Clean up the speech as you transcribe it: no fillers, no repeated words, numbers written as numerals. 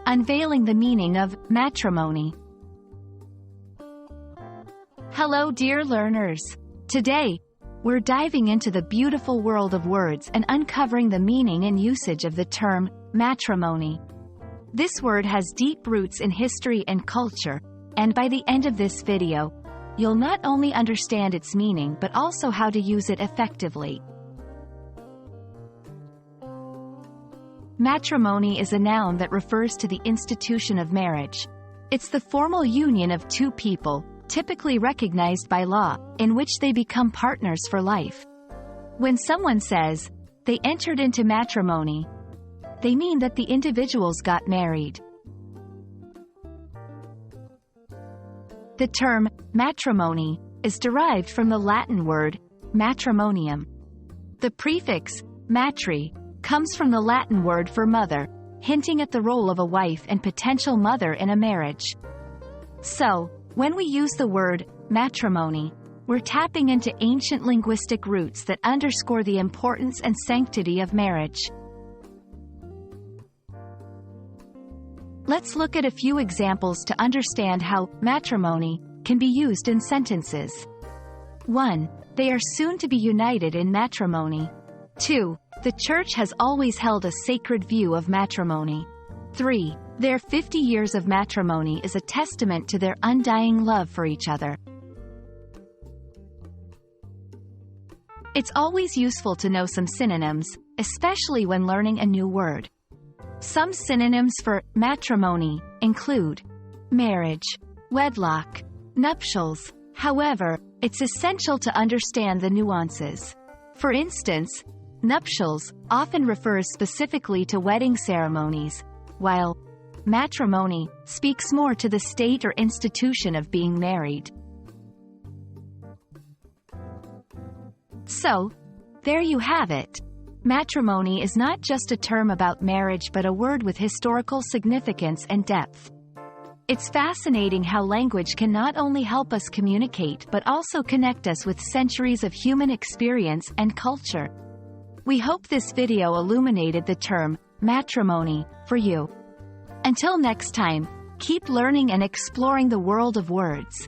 Unveiling the meaning of matrimony. Hello dear learners. Today, we're diving into the beautiful world of words and uncovering the meaning and usage of the term matrimony. This word has deep roots in history and culture, and by the end of this video, you'll not only understand its meaning but also how to use it effectively. Matrimony is a noun that refers to the institution of marriage. It's the formal union of two people, typically recognized by law, in which they become partners for life. When someone says, they entered into matrimony, they mean that the individuals got married. The term matrimony is derived from the Latin word matrimonium. The prefix matri comes from the Latin word for mother, hinting at the role of a wife and potential mother in a marriage. So, when we use the word matrimony, we're tapping into ancient linguistic roots that underscore the importance and sanctity of marriage. Let's look at a few examples to understand how matrimony can be used in sentences. 1. They are soon to be united in matrimony. 2. The Church has always held a sacred view of matrimony. 3. Their 50 years of matrimony is a testament to their undying love for each other. It's always useful to know some synonyms, especially when learning a new word. Some synonyms for matrimony include marriage, wedlock, nuptials. However, it's essential to understand the nuances. For instance, nuptials often refers specifically to wedding ceremonies, while matrimony speaks more to the state or institution of being married. So, there you have it. Matrimony is not just a term about marriage but a word with historical significance and depth. It's fascinating how language can not only help us communicate but also connect us with centuries of human experience and culture. We hope this video illuminated the term matrimony for you. Until next time, keep learning and exploring the world of words.